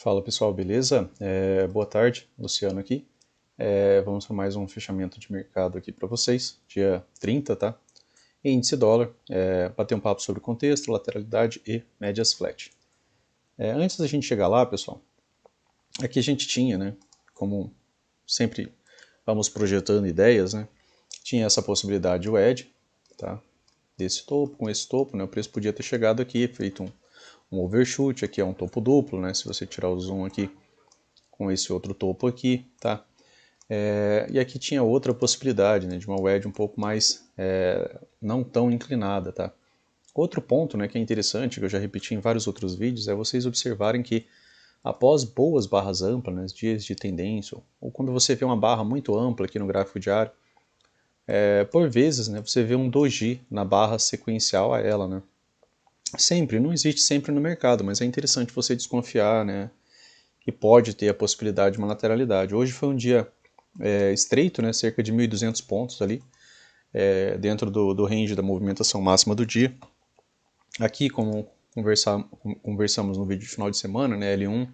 Fala pessoal, beleza? Boa tarde, Luciano aqui. Vamos para mais um fechamento de mercado aqui para vocês, dia 30, tá? Índice dólar, bater um papo sobre contexto, lateralidade e médias flat. Antes da gente chegar lá, pessoal, aqui a gente tinha, né, como sempre vamos projetando ideias, né, tinha essa possibilidade o ED, tá? Desse topo, com esse topo, né, o preço podia ter chegado aqui, feito um overshoot, aqui é um topo duplo, né, se você tirar o zoom aqui, com esse outro topo aqui, tá? E aqui tinha outra possibilidade, né, de uma wedge um pouco mais não tão inclinada, tá? Outro ponto, né, que é interessante, que eu já repeti em vários outros vídeos, é vocês observarem que após boas barras amplas, né, dias de tendência, ou quando você vê uma barra muito ampla aqui no gráfico diário, por vezes, né, você vê um doji na barra sequencial a ela, né? Sempre, não existe sempre no mercado, mas é interessante você desconfiar, né, que pode ter a possibilidade de uma lateralidade. Hoje foi um dia estreito, né, cerca de 1.200 pontos ali, dentro do range da movimentação máxima do dia. Aqui, como conversamos no vídeo de final de semana, né, L1,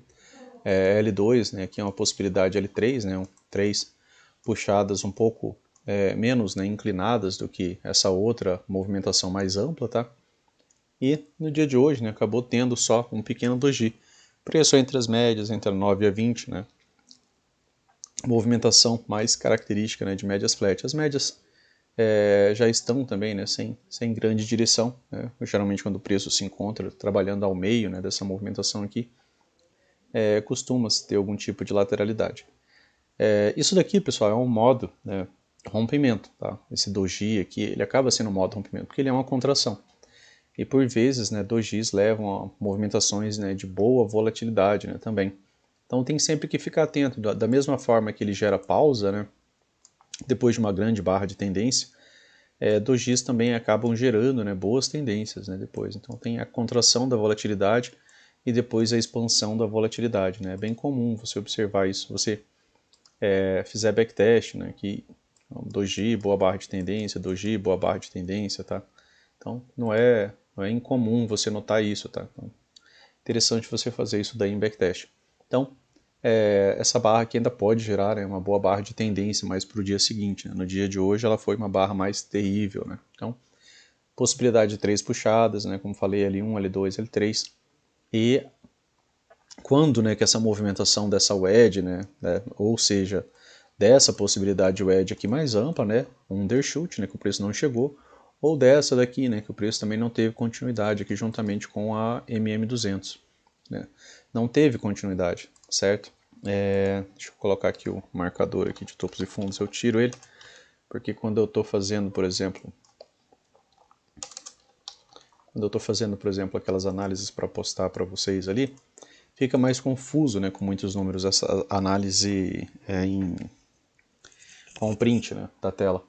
L2, né, aqui é uma possibilidade L3, né, 3 puxadas um pouco menos, né, inclinadas do que essa outra movimentação mais ampla, tá? E no dia de hoje, né, acabou tendo só um pequeno doji. Preço entre as médias, entre a 9 e a 20, né? Movimentação mais característica, né, de médias flat. As médias já estão também, né, sem grande direção, né? Geralmente quando o preço se encontra trabalhando ao meio, né, dessa movimentação aqui, costuma-se ter algum tipo de lateralidade. Isso daqui, pessoal, é um modo, né, rompimento, tá? Esse doji aqui, ele acaba sendo um modo rompimento, porque ele é uma contração. E por vezes, né, dojis levam a movimentações, né, de boa volatilidade, né, também. Então tem sempre que ficar atento, da mesma forma que ele gera pausa, né, depois de uma grande barra de tendência, dojis também acabam gerando, né, boas tendências, né, depois. Então tem a contração da volatilidade e depois a expansão da volatilidade, né. É bem comum você observar isso. Você fizer backtest, né, que doji, boa barra de tendência, doji, boa barra de tendência, tá? Então não é incomum você notar isso, tá? Então, interessante você fazer isso daí em backtest. Então, essa barra aqui ainda pode gerar, né, uma boa barra de tendência mais para o dia seguinte, né? No dia de hoje ela foi uma barra mais terrível, né? Então, possibilidade de 3 puxadas, né, como falei, L1, L2, L3. E quando, né, que essa movimentação dessa wedge, né, ou seja, dessa possibilidade de wedge aqui mais ampla, né, um undershoot, né, que o preço não chegou, ou dessa daqui, né, que o preço também não teve continuidade aqui juntamente com a MM200, né, não teve continuidade, certo? Deixa eu colocar aqui o marcador aqui de topos e fundos, eu tiro ele, porque quando eu estou fazendo, por exemplo, aquelas análises para postar para vocês ali, fica mais confuso, né, com muitos números, essa análise com print, né, da tela.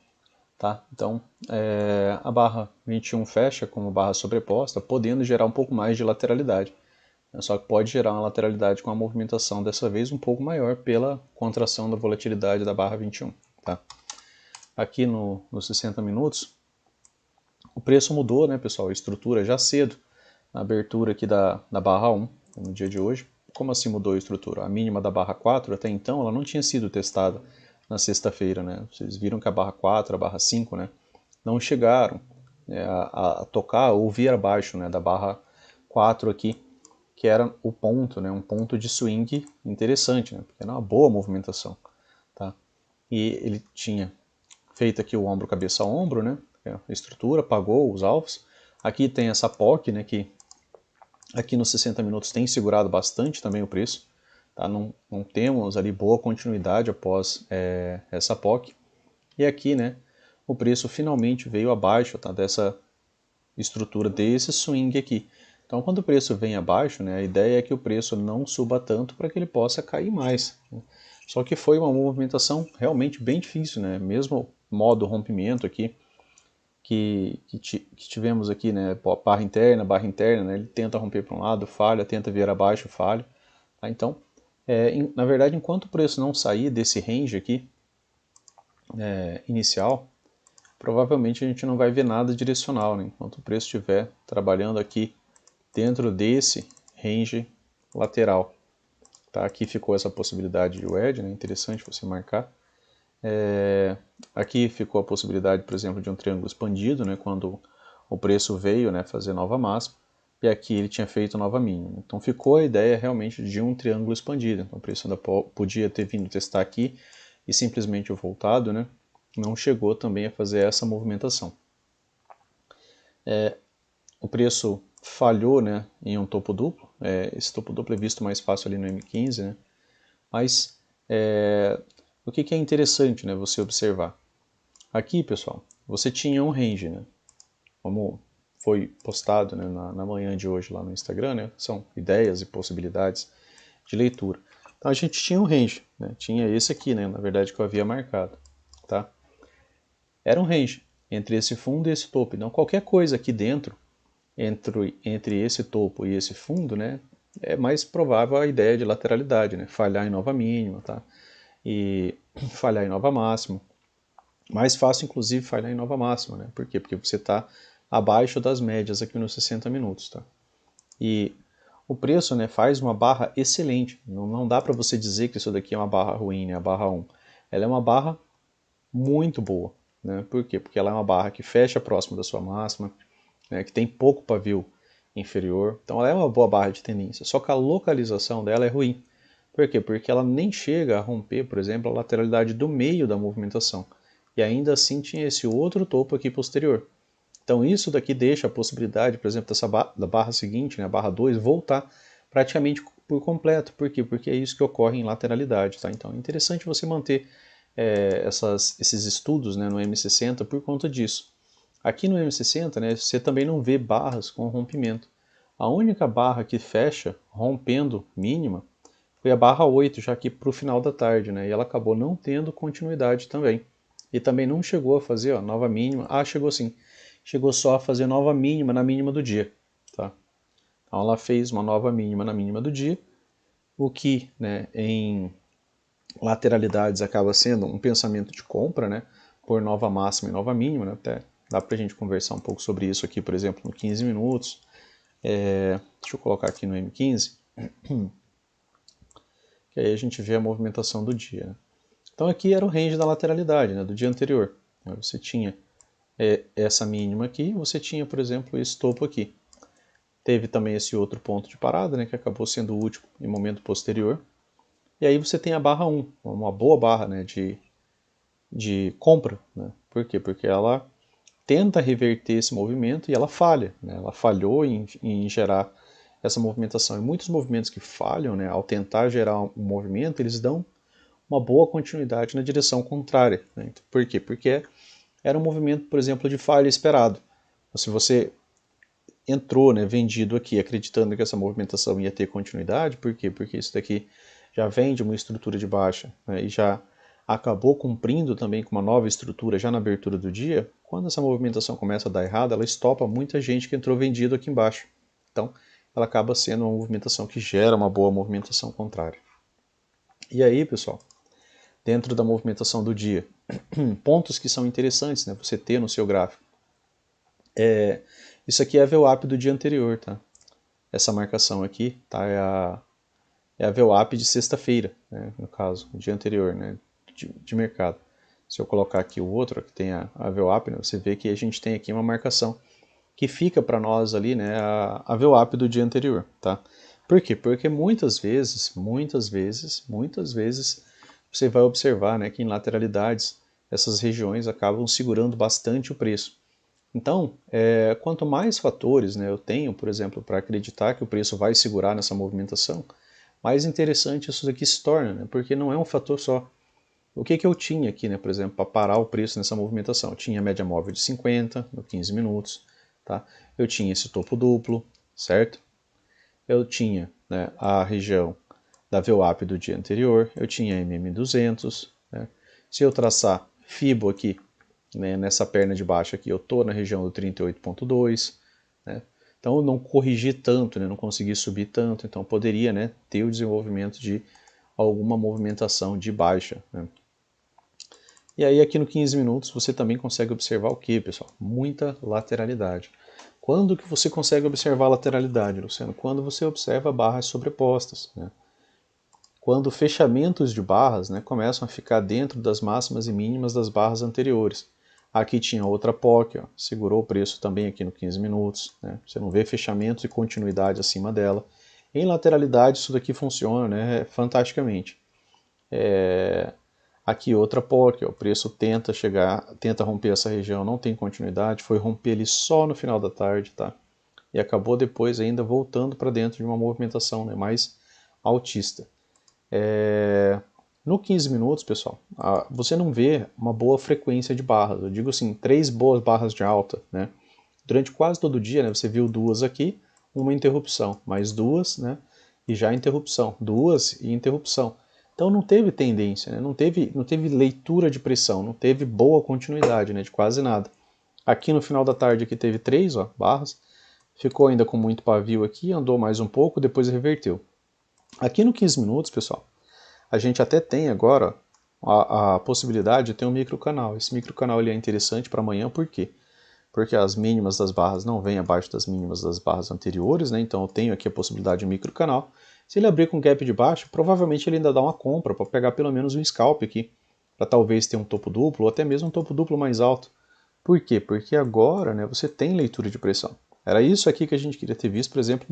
Tá? Então, a barra 21 fecha como barra sobreposta, podendo gerar um pouco mais de lateralidade. Só que pode gerar uma lateralidade com a movimentação dessa vez um pouco maior pela contração da volatilidade da barra 21. Tá? Aqui nos 60 minutos, o preço mudou, né, pessoal? A estrutura já cedo, na abertura aqui da barra 1, no dia de hoje. Como assim mudou a estrutura? A mínima da barra 4 até então ela não tinha sido testada na sexta-feira, né? Vocês viram que a barra 4, a barra 5, né, não chegaram a tocar ou vir abaixo, né, da barra 4 aqui, que era o ponto, né, um ponto de swing interessante, né, porque era uma boa movimentação, tá? E ele tinha feito aqui o ombro cabeça a ombro, né, a estrutura, pagou os alvos. Aqui tem essa POC, né, que aqui nos 60 minutos tem segurado bastante também o preço, tá? Não temos ali boa continuidade após essa POC. E aqui, né, o preço finalmente veio abaixo, tá, dessa estrutura, desse swing aqui. Então, quando o preço vem abaixo, né, a ideia é que o preço não suba tanto para que ele possa cair mais. Só que foi uma movimentação realmente bem difícil, né? Mesmo modo rompimento aqui, que tivemos aqui, né, barra interna, né, ele tenta romper para um lado, falha, tenta vir abaixo, falha. Tá? Então, na verdade, enquanto o preço não sair desse range aqui, inicial, provavelmente a gente não vai ver nada direcional, né? Enquanto o preço estiver trabalhando aqui dentro desse range lateral. Tá? Aqui ficou essa possibilidade de wedge, né? Interessante você marcar. Aqui ficou a possibilidade, por exemplo, de um triângulo expandido, né? Quando o preço veio, né, fazer nova máxima, e aqui ele tinha feito nova mínima. Então ficou a ideia realmente de um triângulo expandido. Então o preço ainda podia ter vindo testar aqui e simplesmente voltado, né? Não chegou também a fazer essa movimentação. O preço falhou, né, em um topo duplo. Esse topo duplo é visto mais fácil ali no M15, né? Mas o que é interessante, né, você observar? Aqui, pessoal, você tinha um range, né? Como foi postado, né, na manhã de hoje lá no Instagram, né? São ideias e possibilidades de leitura. Então a gente tinha um range, né? Tinha esse aqui, né, na verdade, que eu havia marcado, tá? Era um range entre esse fundo e esse topo. Então qualquer coisa aqui dentro, entre esse topo e esse fundo, né, é mais provável a ideia de lateralidade, né? Falhar em nova mínima, tá? E falhar em nova máxima. Mais fácil, inclusive, falhar em nova máxima, né? Por quê? Porque você está abaixo das médias aqui nos 60 minutos, tá? E o preço, né, faz uma barra excelente. Não dá para você dizer que isso daqui é uma barra ruim, né? A barra 1. Ela é uma barra muito boa, né? Por quê? Porque ela é uma barra que fecha próximo da sua máxima, né, que tem pouco pavio inferior. Então ela é uma boa barra de tendência. Só que a localização dela é ruim. Por quê? Porque ela nem chega a romper, por exemplo, a lateralidade do meio da movimentação. E ainda assim tinha esse outro topo aqui posterior. Então isso daqui deixa a possibilidade, por exemplo, da barra seguinte, né, a barra 2, voltar praticamente por completo. Por quê? Porque é isso que ocorre em lateralidade. Tá? Então é interessante você manter esses estudos, né, no M60 por conta disso. Aqui no M60, né, você também não vê barras com rompimento. A única barra que fecha rompendo mínima foi a barra 8, já que para o final da tarde, né, e ela acabou não tendo continuidade também. E também não chegou a fazer nova mínima. Ah, chegou sim. Chegou só a fazer nova mínima na mínima do dia. Tá? Então ela fez uma nova mínima na mínima do dia, o que, né, em lateralidades acaba sendo um pensamento de compra, né, por nova máxima e nova mínima, né, até dá para a gente conversar um pouco sobre isso aqui, por exemplo, no 15 minutos. Deixa eu colocar aqui no M15, que aí a gente vê a movimentação do dia. Né. Então aqui era o range da lateralidade, né, do dia anterior. Você tinha essa mínima aqui, você tinha, por exemplo, esse topo aqui. Teve também esse outro ponto de parada, né, que acabou sendo o último em momento posterior. E aí você tem a barra 1, uma boa barra, né, de compra. Né? Por quê? Porque ela tenta reverter esse movimento e ela falha. Né? Ela falhou em gerar essa movimentação. E muitos movimentos que falham, né, ao tentar gerar um movimento, eles dão uma boa continuidade na direção contrária. Né? Por quê? Porque era um movimento, por exemplo, de falha esperado. Se você entrou, né, vendido aqui, acreditando que essa movimentação ia ter continuidade, por quê? Porque isso daqui já vem de uma estrutura de baixa, né, e já acabou cumprindo também com uma nova estrutura já na abertura do dia. Quando essa movimentação começa a dar errado, ela estopa muita gente que entrou vendido aqui embaixo. Então, ela acaba sendo uma movimentação que gera uma boa movimentação contrária. E aí, pessoal, dentro da movimentação do dia, pontos que são interessantes, né, você ter no seu gráfico. Isso aqui é a VWAP do dia anterior, tá? Essa marcação aqui, tá? É a VWAP de sexta-feira, né? No caso, o dia anterior, né? De mercado. Se eu colocar aqui o outro, que tem a VWAP, né? Você vê que a gente tem aqui uma marcação que fica para nós ali, né? A VWAP do dia anterior, tá? Por quê? Porque muitas vezes, você vai observar, né, que em lateralidades essas regiões acabam segurando bastante o preço. Então, quanto mais fatores, né, eu tenho, por exemplo, para acreditar que o preço vai segurar nessa movimentação, mais interessante isso daqui se torna, né, porque não é um fator só. O que eu tinha aqui, né, por exemplo, para parar o preço nessa movimentação? Eu tinha a média móvel de 50 no 15 minutos, tá? Eu tinha esse topo duplo, certo? Eu tinha, né, a região da VWAP do dia anterior, eu tinha MM200, né? Se eu traçar FIBO aqui, né, nessa perna de baixo aqui, eu estou na região do 38.2, né? Então eu não corrigi tanto, né, não consegui subir tanto, então poderia, né, ter o desenvolvimento de alguma movimentação de baixa. Né? E aí aqui no 15 minutos você também consegue observar o que, pessoal? Muita lateralidade. Quando que você consegue observar a lateralidade, Luciano? Quando você observa barras sobrepostas. Né? quando fechamentos de barras, né, começam a ficar dentro das máximas e mínimas das barras anteriores. Aqui tinha outra POC, ó, segurou o preço também aqui no 15 minutos. Né, você não vê fechamentos e continuidade acima dela. Em lateralidade isso daqui funciona, né, fantasticamente. Aqui outra POC, ó, o preço tenta romper essa região, não tem continuidade, foi romper ele só no final da tarde, tá? E acabou depois ainda voltando para dentro de uma movimentação, né, mais altista. No 15 minutos, pessoal, você não vê uma boa frequência de barras. Eu digo assim, 3 boas barras de alta, né? Durante quase todo o dia, né, você viu 2 aqui, uma interrupção, mais 2, né? E já interrupção, 2 e interrupção. Então não teve tendência, né? Não teve leitura de pressão, não teve boa continuidade, né, de quase nada. Aqui no final da tarde aqui teve 3 barras, ficou ainda com muito pavio aqui, andou mais um pouco, depois reverteu. Aqui no 15 minutos, pessoal, a gente até tem agora a possibilidade de ter um microcanal. Esse microcanal ele é interessante para amanhã, por quê? Porque as mínimas das barras não vêm abaixo das mínimas das barras anteriores, né? Então eu tenho aqui a possibilidade de um microcanal. Se ele abrir com gap de baixo, provavelmente ele ainda dá uma compra para pegar pelo menos um scalp aqui, para talvez ter um topo duplo ou até mesmo um topo duplo mais alto. Por quê? Porque agora, né, você tem leitura de pressão. Era isso aqui que a gente queria ter visto, por exemplo,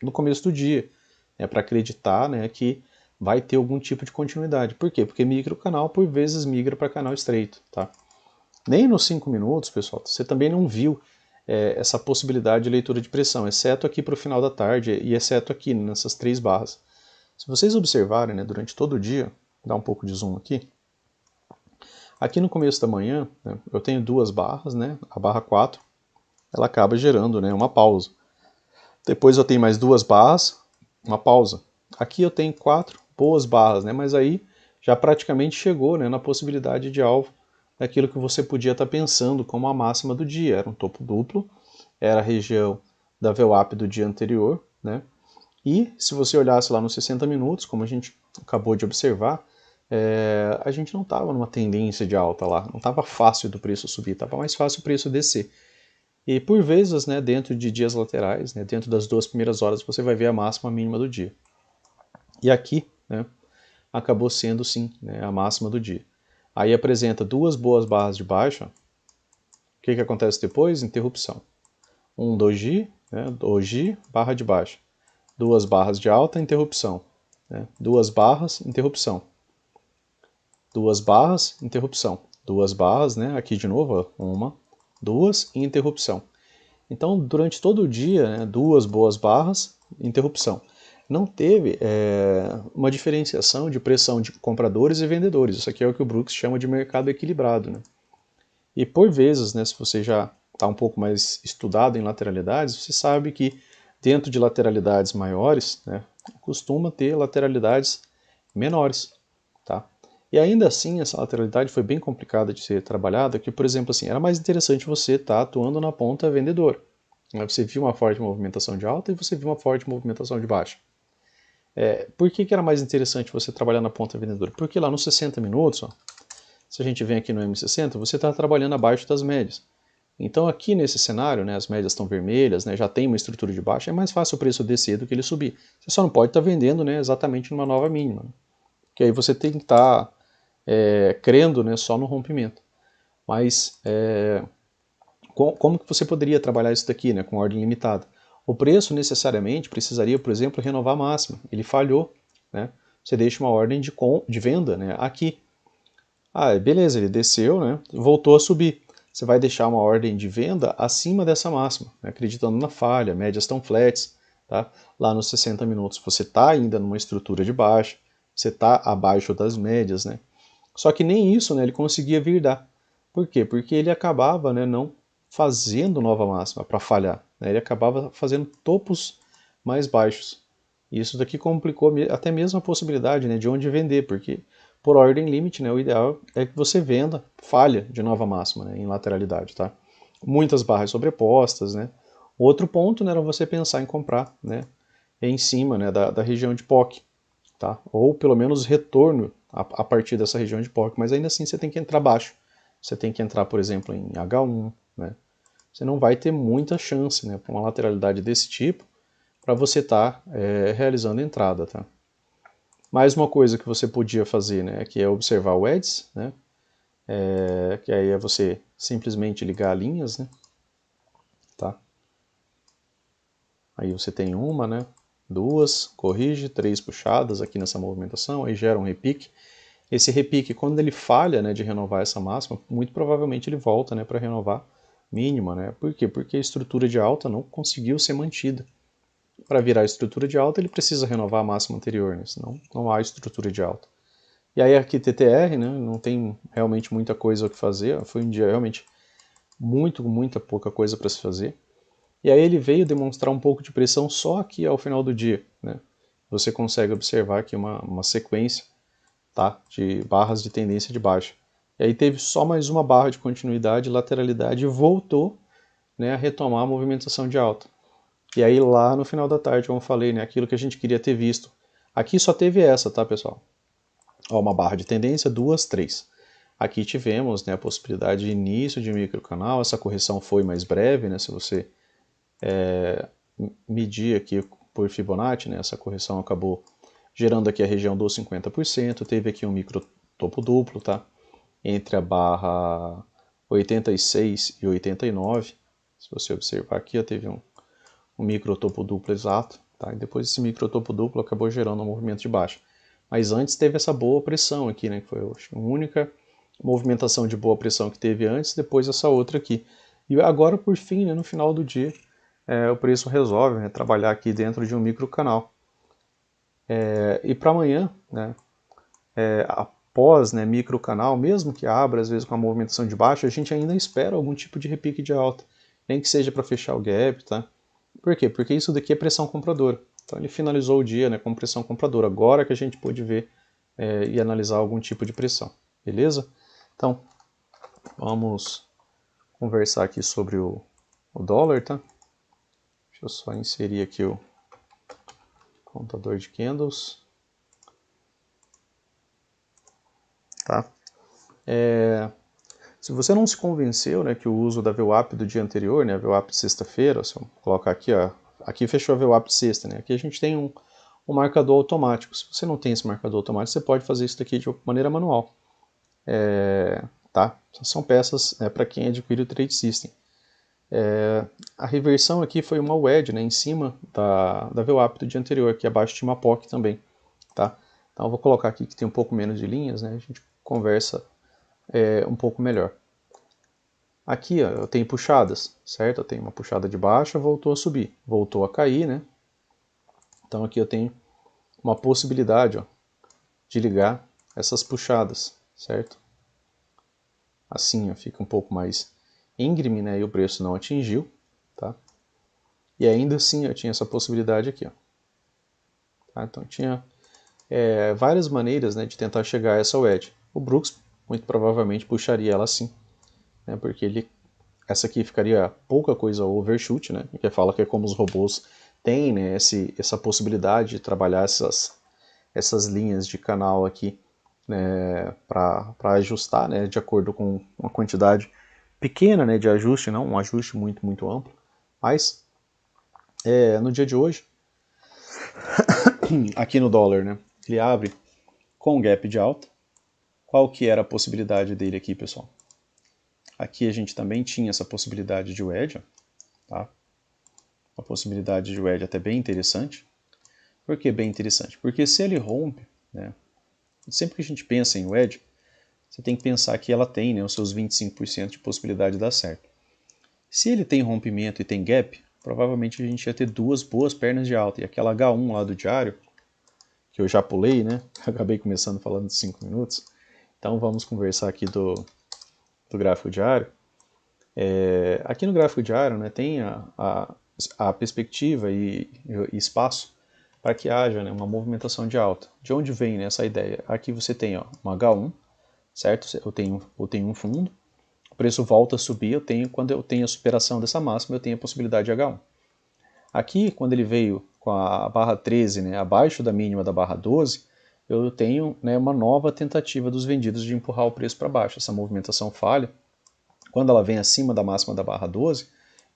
no começo do dia, né, para acreditar, né, que vai ter algum tipo de continuidade. Por quê? Porque microcanal por vezes migra para canal estreito, tá? Nem nos 5 minutos, pessoal, você também não viu essa possibilidade de leitura de pressão, exceto aqui para o final da tarde e exceto aqui nessas 3 barras. Se vocês observarem, né, durante todo o dia, dá um pouco de zoom aqui no começo da manhã, né, eu tenho 2 barras, né, a barra 4, ela acaba gerando, né, uma pausa. Depois eu tenho mais 2 barras, uma pausa. Aqui eu tenho 4 boas barras, né, mas aí já praticamente chegou, né, na possibilidade de alvo daquilo que você podia estar pensando como a máxima do dia. Era um topo duplo, era a região da VWAP do dia anterior, né? E se você olhasse lá nos 60 minutos, como a gente acabou de observar, a gente não estava numa tendência de alta lá, não estava fácil do preço subir, estava mais fácil o preço descer. E por vezes, né, dentro de dias laterais, né, dentro das 2 primeiras horas, você vai ver a máxima mínima do dia. E aqui, né, acabou sendo sim, né, a máxima do dia. Aí apresenta 2 boas barras de baixa. O que acontece depois? Interrupção. 1 doji, né, doji, barra de baixa. 2 barras de alta, interrupção. Né, 2 barras, interrupção. 2 barras, interrupção. 2 barras, né, aqui de novo, 1, 2 e interrupção. Então, durante todo o dia, né, 2 boas barras, interrupção. Não teve uma diferenciação de pressão de compradores e vendedores. Isso aqui é o que o Brooks chama de mercado equilibrado. Né? E por vezes, né, se você já está um pouco mais estudado em lateralidades, você sabe que dentro de lateralidades maiores, né, costuma ter lateralidades menores. Tá? E ainda assim, essa lateralidade foi bem complicada de ser trabalhada, que, por exemplo, assim, era mais interessante você estar atuando na ponta vendedora. Você viu uma forte movimentação de alta e você viu uma forte movimentação de baixa. Por que era mais interessante você trabalhar na ponta vendedora? Porque lá nos 60 minutos, ó, se a gente vem aqui no M60, você está trabalhando abaixo das médias. Então aqui nesse cenário, né, as médias estão vermelhas, né, já tem uma estrutura de baixa, é mais fácil o preço descer do que ele subir. Você só não pode estar vendendo, né, exatamente numa nova mínima. Né? Que aí você tem que estar crendo, né, só no rompimento. Mas como que você poderia trabalhar isso daqui, né, com ordem limitada? O preço necessariamente precisaria, por exemplo, renovar a máxima. Ele falhou. Né? Você deixa uma ordem de venda, né, aqui. Beleza, ele desceu, né, voltou a subir. Você vai deixar uma ordem de venda acima dessa máxima, né, acreditando na falha, médias estão flats. Tá? Lá nos 60 minutos você está ainda numa estrutura de baixa, você está abaixo das médias. Né? Só que nem isso, né, ele conseguia virar. Por quê? Porque ele acabava, né, não fazendo nova máxima para falhar. Né? Ele acabava fazendo topos mais baixos. E isso daqui complicou até mesmo a possibilidade, né, de onde vender, porque por ordem limite, né, o ideal é que você venda falha de nova máxima, né, em lateralidade. Tá? Muitas barras sobrepostas. Né? Outro ponto, né, era você pensar em comprar, né, em cima, né, da região de POC. Tá? Ou pelo menos retorno a partir dessa região de POC, mas ainda assim você tem que entrar baixo. Você tem que entrar, por exemplo, em H1. Né? Você não vai ter muita chance, né, para uma lateralidade desse tipo para você estar realizando a entrada. Tá? Mais uma coisa que você podia fazer, né, que é observar o EDS, né, que aí é você simplesmente ligar linhas, né, tá? Aí você tem uma, né, duas, corrige, 3 puxadas aqui nessa movimentação, aí gera um repique. Esse repique, quando ele falha, né, de renovar essa máxima, muito provavelmente ele volta, né, para renovar mínima, né? Por quê? Porque a estrutura de alta não conseguiu ser mantida. Para virar a estrutura de alta, ele precisa renovar a máxima anterior, né? Senão não há estrutura de alta. E aí aqui TTR, né, não tem realmente muita coisa o que fazer, foi um dia realmente muita pouca coisa para se fazer. E aí ele veio demonstrar um pouco de pressão só aqui ao final do dia, né? Você consegue observar aqui uma sequência, tá, de barras de tendência de baixa. E aí teve só mais uma barra de continuidade, lateralidade e voltou, né, a retomar a movimentação de alta. E aí lá no final da tarde, como eu falei, né, aquilo que a gente queria ter visto. Aqui só teve essa, tá, pessoal? Ó, uma barra de tendência, 2, 3. Aqui tivemos, né, a possibilidade de início de microcanal, essa correção foi mais breve, né, se você medir aqui por Fibonacci, né, essa correção acabou gerando aqui a região dos 50%, teve aqui um micro topo duplo, tá? Entre a barra 86 e 89, se você observar aqui, ó, teve um micro topo duplo exato, tá? E depois esse micro topo duplo acabou gerando um movimento de baixa. Mas antes teve essa boa pressão aqui, né? Que foi a única movimentação de boa pressão que teve antes, depois essa outra aqui. E agora, por fim, né, no final do dia, o preço resolve, né, trabalhar aqui dentro de um micro canal. E para amanhã, né, após, né, micro canal, mesmo que abra às vezes com a movimentação de baixa, a gente ainda espera algum tipo de repique de alta, nem que seja para fechar o gap, tá? Por quê? Porque isso daqui é pressão compradora. Então ele finalizou o dia, né, com pressão compradora. Agora que a gente pôde ver e analisar algum tipo de pressão, beleza? Então vamos conversar aqui sobre o dólar, tá? Deixa eu só inserir aqui o contador de candles, tá? Se você não se convenceu, né, que o uso da VWAP do dia anterior, né, a VWAP de sexta-feira, se eu colocar aqui, ó, aqui fechou a VWAP de sexta, né, aqui a gente tem um marcador automático. Se você não tem esse marcador automático, você pode fazer isso daqui de maneira manual. Tá? São peças para quem adquire o Trade System. A reversão aqui foi uma wedge, né, em cima da VWAP do dia anterior, aqui abaixo tinha uma POC também. Tá? Então eu vou colocar aqui que tem um pouco menos de linhas, né, a gente conversa um pouco melhor. Aqui ó, eu tenho puxadas, certo? Eu tenho uma puxada de baixa, voltou a subir, voltou a cair, né? Então aqui eu tenho uma possibilidade, ó, de ligar essas puxadas, certo? Assim ó, fica um pouco mais íngreme, né? E o preço não atingiu, tá? E ainda assim eu tinha essa possibilidade aqui, ó. Tá? Então tinha várias maneiras, né, de tentar chegar a essa wedge. O Brooks muito provavelmente puxaria ela assim, né? Porque essa aqui ficaria pouca coisa overshoot, né? Que fala que é como os robôs têm, né, essa possibilidade de trabalhar essas linhas de canal aqui, né, para ajustar, né, de acordo com uma quantidade pequena, né, de ajuste, não um ajuste muito amplo. Mas no dia de hoje, aqui no dólar, né, ele abre com gap de alta. Qual que era a possibilidade dele aqui, pessoal? Aqui a gente também tinha essa possibilidade de wedge, tá? Uma possibilidade de wedge até bem interessante. Por que bem interessante? Porque se ele rompe, né, sempre que a gente pensa em wedge, você tem que pensar que ela tem, né, os seus 25% de possibilidade de dar certo. Se ele tem rompimento e tem gap, provavelmente a gente ia ter duas boas pernas de alta. E aquela H1 lá do diário, que eu já pulei, né? Acabei começando falando de 5 minutos. Então vamos conversar aqui do gráfico diário. Aqui no gráfico diário, né, tem a perspectiva e espaço para que haja, né, uma movimentação de alta. De onde vem, né, essa ideia? Aqui você tem, ó, uma H1, certo? Eu tenho um fundo, o preço volta a subir, quando eu tenho a superação dessa máxima, eu tenho a possibilidade de H1. Aqui, quando ele veio com a barra 13, né, abaixo da mínima da barra 12, eu tenho, né, uma nova tentativa dos vendidos de empurrar o preço para baixo. Essa movimentação falha. Quando ela vem acima da máxima da barra 12,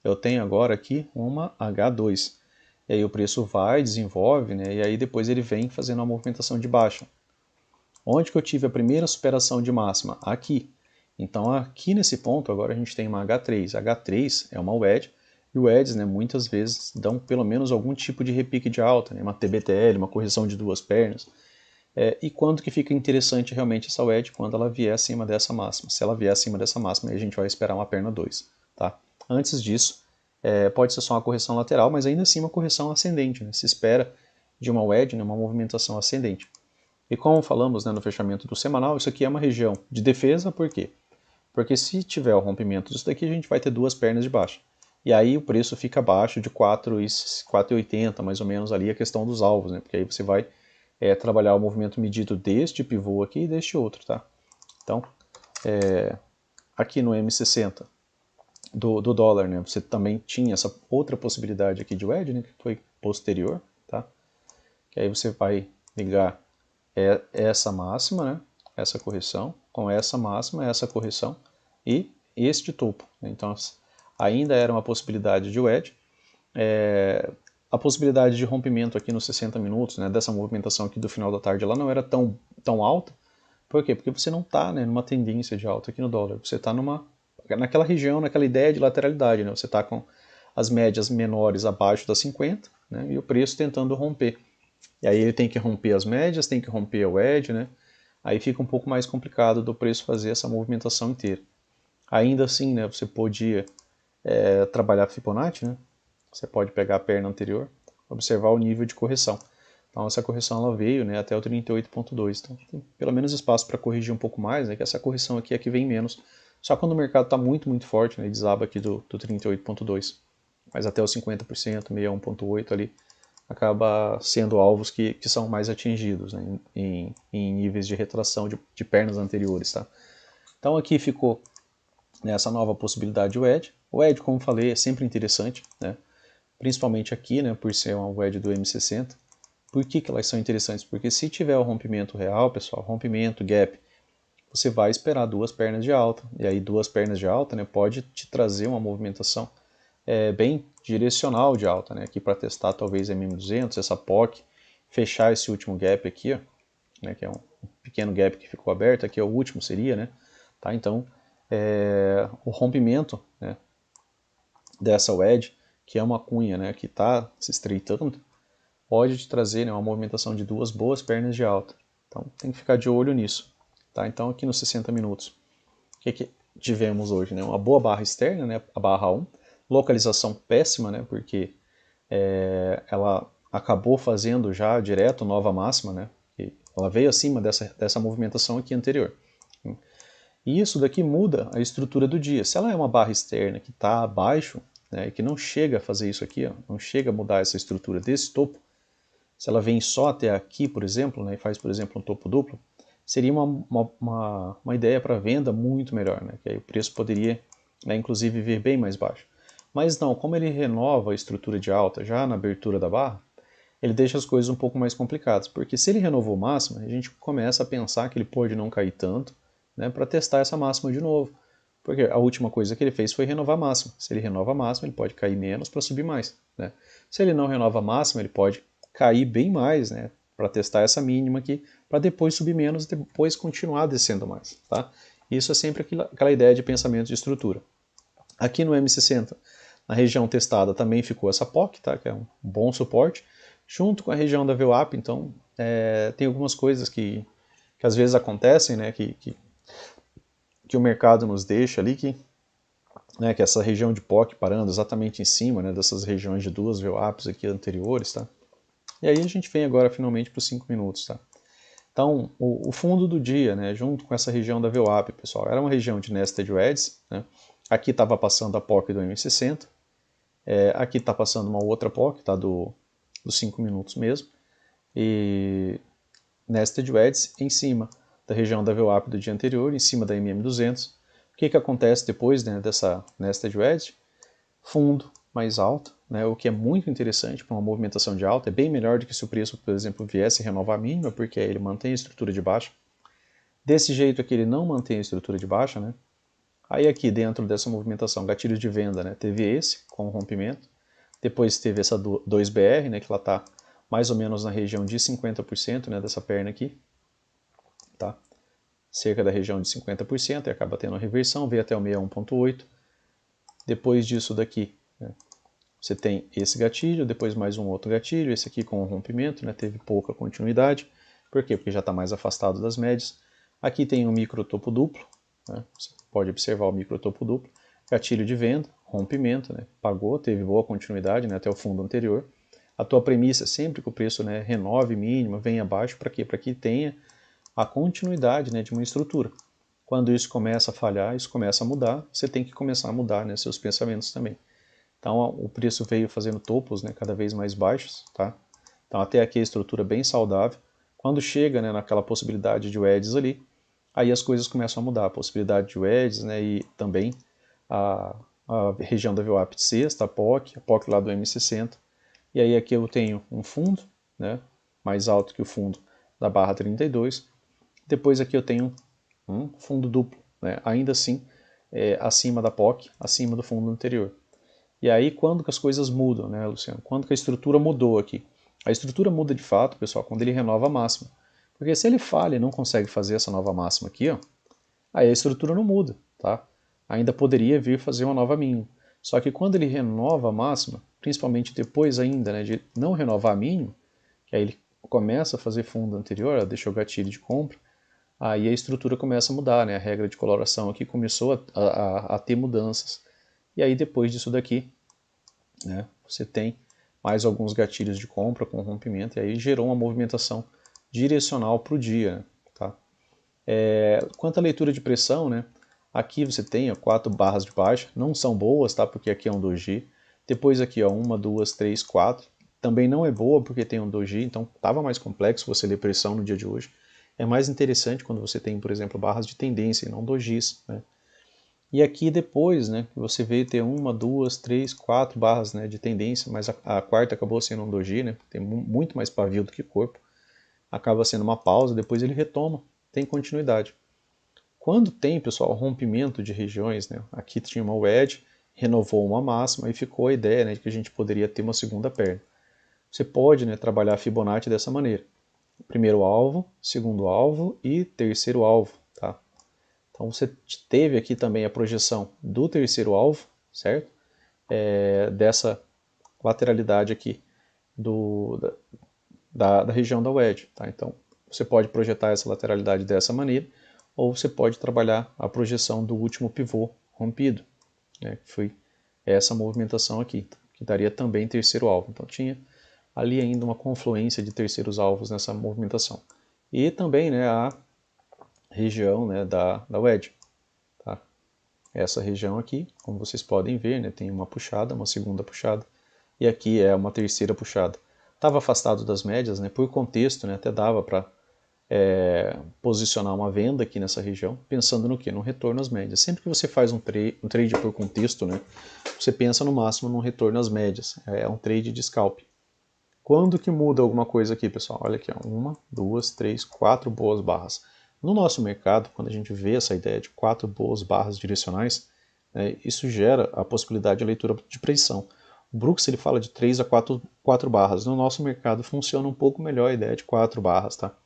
eu tenho agora aqui uma H2. e aí o preço vai, desenvolve, né, e aí depois ele vem fazendo uma movimentação de baixa. Onde que eu tive a primeira superação de máxima? Aqui. Então aqui nesse ponto agora a gente tem uma H3. H3 é uma wedge, e wedges, né, muitas vezes dão pelo menos algum tipo de repique de alta, né, uma TBTL, uma correção de duas pernas. E quando que fica interessante realmente essa wedge? Quando ela vier acima dessa máxima. Se ela vier acima dessa máxima, aí a gente vai esperar uma perna 2. Tá? Antes disso, pode ser só uma correção lateral, mas ainda assim uma correção ascendente. Né? Se espera de uma wedge, né, uma movimentação ascendente. E como falamos, né, no fechamento do semanal, isso aqui é uma região de defesa, por quê? Porque se tiver o rompimento disso daqui, a gente vai ter duas pernas de baixa. E aí o preço fica abaixo de 4,80, mais ou menos ali a questão dos alvos, né? Porque aí você vai trabalhar o movimento medido deste pivô aqui e deste outro, tá? Então, aqui no M60 do dólar, né? Você também tinha essa outra possibilidade aqui de wedge, né? Que foi posterior, tá? Que aí você vai ligar essa máxima, né? Essa correção, com essa máxima, essa correção e este topo. Então, ainda era uma possibilidade de wedge. A possibilidade de rompimento aqui nos 60 minutos, né, dessa movimentação aqui do final da tarde, ela não era tão alta. Por quê? Porque você não está, né, numa tendência de alta aqui no dólar. Você está naquela região, naquela ideia de lateralidade. Né? Você está com as médias menores abaixo das 50, né, e o preço tentando romper. E aí ele tem que romper as médias, tem que romper a wedge, né? Aí fica um pouco mais complicado do preço fazer essa movimentação inteira. Ainda assim, né, você podia trabalhar Fibonacci, né? Você pode pegar a perna anterior, observar o nível de correção. Então essa correção ela veio, né, até o 38.2. Então tem pelo menos espaço para corrigir um pouco mais, né, que essa correção aqui é que vem menos. Só quando o mercado está muito forte, né, ele desaba aqui do 38.2. Mas até os 50%, 61.8 ali, acaba sendo alvos que são mais atingidos, né, em níveis de retração de pernas anteriores. Tá? Então aqui ficou nessa nova possibilidade de wedge. O wedge, como falei, é sempre interessante, né, principalmente aqui, né, por ser uma wedge do M60. Por que elas são interessantes? Porque se tiver o rompimento real, pessoal, rompimento, gap, você vai esperar duas pernas de alta. E aí duas pernas de alta, né, pode te trazer uma movimentação bem direcional de alta, né? Aqui para testar talvez MM200, essa POC, fechar esse último gap aqui, ó, né? Que é um pequeno gap que ficou aberto, aqui é o último seria, né? Tá? Então, o rompimento, né, dessa wedge, que é uma cunha, né, que está se estreitando, pode te trazer, né, uma movimentação de duas boas pernas de alta. Então tem que ficar de olho nisso. Tá? Então aqui nos 60 minutos, o que tivemos hoje? Né? Uma boa barra externa, né, a barra 1, localização péssima, né, porque ela acabou fazendo já direto nova máxima, né, e ela veio acima dessa movimentação aqui anterior. E isso daqui muda a estrutura do dia. Se ela é uma barra externa que está abaixo, né, que não chega a fazer isso aqui, ó, não chega a mudar essa estrutura desse topo, se ela vem só até aqui, por exemplo, né, e faz, por exemplo, um topo duplo, seria uma ideia para venda muito melhor, né, que aí o preço poderia, né, inclusive, vir bem mais baixo. Mas não, como ele renova a estrutura de alta já na abertura da barra, ele deixa as coisas um pouco mais complicadas, porque se ele renovou máxima, a gente começa a pensar que ele pode não cair tanto, né, para testar essa máxima de novo. Porque a última coisa que ele fez foi renovar a máxima. Se ele renova a máxima, ele pode cair menos para subir mais. Né? Se ele não renova a máxima, ele pode cair bem mais, né, para testar essa mínima aqui, para depois subir menos e depois continuar descendo mais. Tá? Isso é sempre aquela ideia de pensamento de estrutura. Aqui no M60, na região testada, também ficou essa POC, tá? Que é um bom suporte, junto com a região da VWAP. Então, tem algumas coisas que às vezes acontecem, né, que o mercado nos deixa ali, que essa região de POC parando exatamente em cima, né, dessas regiões de duas VWAPs aqui anteriores. Tá? E aí a gente vem agora finalmente para os 5 minutos. Tá? Então, o fundo do dia, né, junto com essa região da VWAP, pessoal, era uma região de nested wedges, né? Aqui estava passando a POC do M60, aqui está passando uma outra POC, tá, dos 5 minutos mesmo, e nested wedges em cima da região da VWAP do dia anterior, em cima da MM200. O que acontece depois, né, dessa nested wedge? Fundo mais alto, né, o que é muito interessante para uma movimentação de alta, é bem melhor do que se o preço, por exemplo, viesse renovar a mínima, porque ele mantém a estrutura de baixa. Desse jeito aqui ele não mantém a estrutura de baixa, né? Aí aqui dentro dessa movimentação, gatilho de venda, né, teve esse com o rompimento, Depois teve essa 2BR, né, que ela está mais ou menos na região de 50%, né, dessa perna aqui, tá? Cerca da região de 50%, e acaba tendo uma reversão, veio até o 61.8. Depois disso daqui, né, você tem esse gatilho, depois mais um outro gatilho, esse aqui com o rompimento, né, teve pouca continuidade. Por quê? Porque já está mais afastado das médias. Aqui tem um microtopo duplo, né, você pode observar o microtopo duplo. Gatilho de venda, rompimento, né, pagou, teve boa continuidade, né, até o fundo anterior. A tua premissa é sempre que o preço, né, renove mínima, venha abaixo, para quê? Para que tenha a continuidade, né, de uma estrutura. Quando isso começa a falhar, isso começa a mudar, você tem que começar a mudar, né, seus pensamentos também. Então o preço veio fazendo topos, né, cada vez mais baixos, tá? Então até aqui a estrutura bem saudável. Quando chega, né, naquela possibilidade de wedges ali, aí as coisas começam a mudar. A possibilidade de wedges, né, e também a região da VWAP de sexta, a POC lá do M60. E aí aqui eu tenho um fundo, né, mais alto que o fundo da barra 32. Depois aqui eu tenho um fundo duplo, né, ainda assim acima da POC, acima do fundo anterior. E aí quando que as coisas mudam, né, Luciano? Quando que a estrutura mudou aqui? A estrutura muda de fato, pessoal, quando ele renova a máxima. Porque se ele falha e não consegue fazer essa nova máxima aqui, ó, aí a estrutura não muda, tá? Ainda poderia vir fazer uma nova mínima. Só que quando ele renova a máxima, principalmente depois ainda, né, de não renovar a mínima, que aí ele começa a fazer fundo anterior, ó, deixou o gatilho de compra, aí a estrutura começa a mudar, né? A regra de coloração aqui começou a ter mudanças. E aí depois disso daqui, né, você tem mais alguns gatilhos de compra com rompimento, e aí gerou uma movimentação direcional para o dia, né, tá? Quanto à leitura de pressão, né, aqui você tem ó, 4 barras de baixa, não são boas, tá, porque aqui é um doji. Depois aqui, ó, 1, 2, 3, 4. Também não é boa porque tem um doji, então estava mais complexo você ler pressão no dia de hoje. É mais interessante quando você tem, por exemplo, barras de tendência e não dojis, né? E aqui depois, né, você veio ter 1, 2, 3, 4 barras, né, de tendência, mas a quarta acabou sendo um doji, né, tem muito mais pavio do que corpo. Acaba sendo uma pausa, depois ele retoma, tem continuidade. Quando tem, pessoal, rompimento de regiões, né, aqui tinha uma wedge, renovou uma máxima e ficou a ideia, né, de que a gente poderia ter uma segunda perna. Você pode, né, trabalhar a Fibonacci dessa maneira. Primeiro alvo, segundo alvo e terceiro alvo, tá? Então você teve aqui também a projeção do terceiro alvo, certo? Dessa lateralidade aqui da região da wedge, tá? Então você pode projetar essa lateralidade dessa maneira, ou você pode trabalhar a projeção do último pivô rompido, né, que foi essa movimentação aqui, que daria também terceiro alvo. Então tinha ali ainda uma confluência de terceiros alvos nessa movimentação. E também, né, a região, né, da wedge. Tá? Essa região aqui, como vocês podem ver, né, tem uma puxada, uma segunda puxada, e aqui é uma terceira puxada. Estava afastado das médias, né, por contexto, né, até dava para posicionar uma venda aqui nessa região, pensando no que? No retorno às médias. Sempre que você faz um trade por contexto, né, você pensa no máximo no retorno às médias. É um trade de scalp. Quando que muda alguma coisa aqui, pessoal? Olha aqui, ó, 1, 2, 3, 4 boas barras. No nosso mercado, quando a gente vê essa ideia de 4 boas barras direcionais, isso gera a possibilidade de leitura de pressão. O Brooks ele fala de 3 a 4 barras. No nosso mercado funciona um pouco melhor a ideia de 4 barras, tá?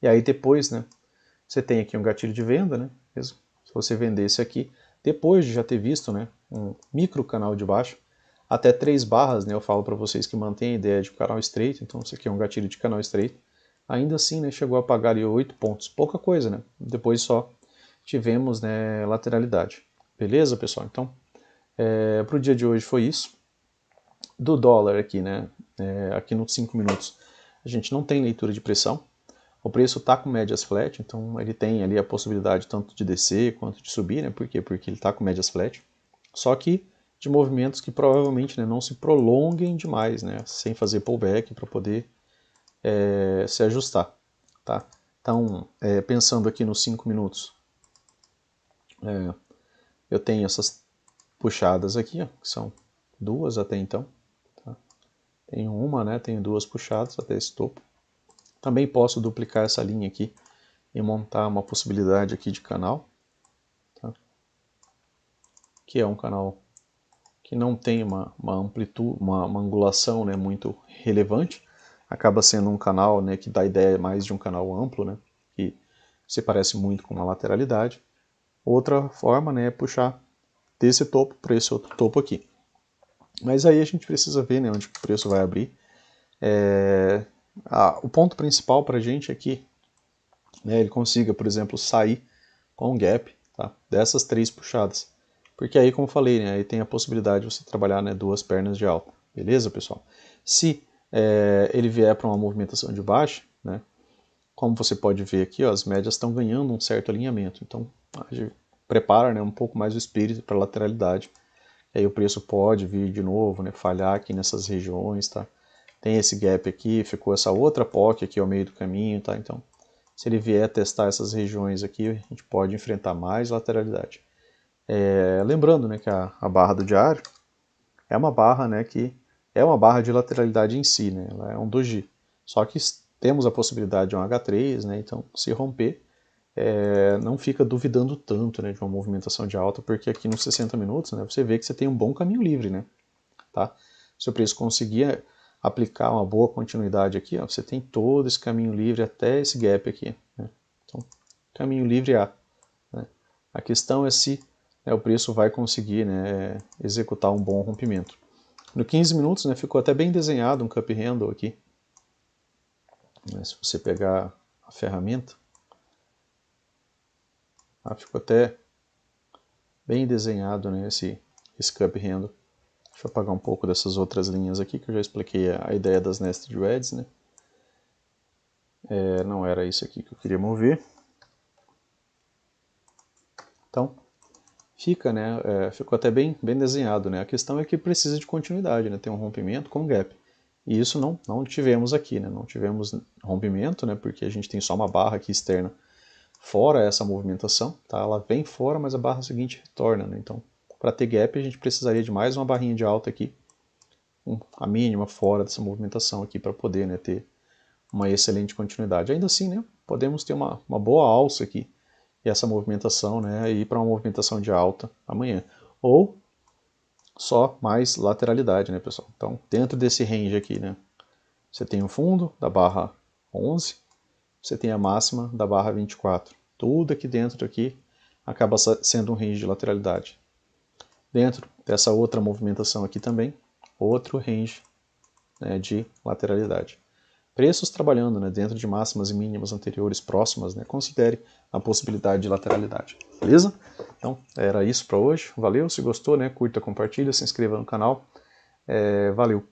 E aí depois, né, você tem aqui um gatilho de venda, né, mesmo, se você vendesse aqui, depois de já ter visto, né, um micro canal de baixo, até 3 barras, né, eu falo para vocês que mantém a ideia de canal estreito, então isso aqui é um gatilho de canal estreito, ainda assim, né, chegou a pagar ali 8 pontos, pouca coisa, né, depois só tivemos, né, lateralidade. Beleza, pessoal? Então, para o dia de hoje foi isso. Do dólar aqui, né, aqui nos 5 minutos, a gente não tem leitura de pressão. O preço está com médias flat, então ele tem ali a possibilidade tanto de descer quanto de subir, né? Por quê? Porque ele está com médias flat. Só que de movimentos que provavelmente, né, não se prolonguem demais, né? Sem fazer pullback para poder se ajustar, tá? Então, pensando aqui nos 5 minutos, eu tenho essas puxadas aqui, ó, que são duas até então. Tá? Tenho uma, né? Tenho duas puxadas até esse topo. Também posso duplicar essa linha aqui e montar uma possibilidade aqui de canal, tá? Que é um canal que não tem uma amplitude, uma angulação, né, muito relevante, acaba sendo um canal, né, que dá a ideia mais de um canal amplo, né, que se parece muito com uma lateralidade. Outra forma, né, é puxar desse topo para esse outro topo aqui. Mas aí a gente precisa ver, né, onde o preço vai abrir. O ponto principal para a gente é que, né, ele consiga, por exemplo, sair com um gap, tá, dessas 3 puxadas. Porque aí, como eu falei, né, aí tem a possibilidade de você trabalhar, né, 2 pernas de alta. Beleza, pessoal? Se ele vier para uma movimentação de baixa, né, como você pode ver aqui, ó, as médias estão ganhando um certo alinhamento. Então, a gente prepara, né, um pouco mais o espírito para a lateralidade. Aí o preço pode vir de novo, né, falhar aqui nessas regiões, tá? Tem esse gap aqui, ficou essa outra POC aqui ao meio do caminho, tá? Então, se ele vier testar essas regiões aqui, a gente pode enfrentar mais lateralidade. Lembrando, né, que a barra do diário é uma barra, né, que é uma barra de lateralidade em si, né? Ela é um doji. Só que temos a possibilidade de um H3, né? Então, se romper, não fica duvidando tanto, né, de uma movimentação de alta, porque aqui nos 60 minutos, né, você vê que você tem um bom caminho livre, né? Tá? Se o preço conseguir aplicar uma boa continuidade aqui, ó, você tem todo esse caminho livre até esse gap aqui, né? Então, caminho livre A. Né? A questão é se, né, o preço vai conseguir, né, executar um bom rompimento. No 15 minutos, né, ficou até bem desenhado um cup handle aqui. Né, se você pegar a ferramenta, ficou até bem desenhado, né, esse cup handle. Deixa eu apagar um pouco dessas outras linhas aqui, que eu já expliquei a ideia das nested reds, né? Não era isso aqui que eu queria mover. Então, fica, né? Ficou até bem desenhado, né? A questão é que precisa de continuidade, né? Tem um rompimento com gap. E isso não tivemos aqui, né? Não tivemos rompimento, né? Porque a gente tem só uma barra aqui externa fora essa movimentação, tá? Ela vem fora, mas a barra seguinte retorna, né? Então, para ter gap, a gente precisaria de mais uma barrinha de alta aqui, a mínima fora dessa movimentação aqui, para poder, né, ter uma excelente continuidade. Ainda assim, né, podemos ter uma boa alça aqui, e essa movimentação, né, ir para uma movimentação de alta amanhã. Ou só mais lateralidade, né, pessoal? Então, dentro desse range aqui, né, você tem o fundo da barra 11, você tem a máxima da barra 24. Tudo aqui dentro aqui acaba sendo um range de lateralidade. Dentro dessa outra movimentação aqui também, outro range, né, de lateralidade. Preços trabalhando, né, dentro de máximas e mínimas anteriores próximas, né, considere a possibilidade de lateralidade. Beleza? Então, era isso para hoje. Valeu. Se gostou, né, curta, compartilha, se inscreva no canal. Valeu.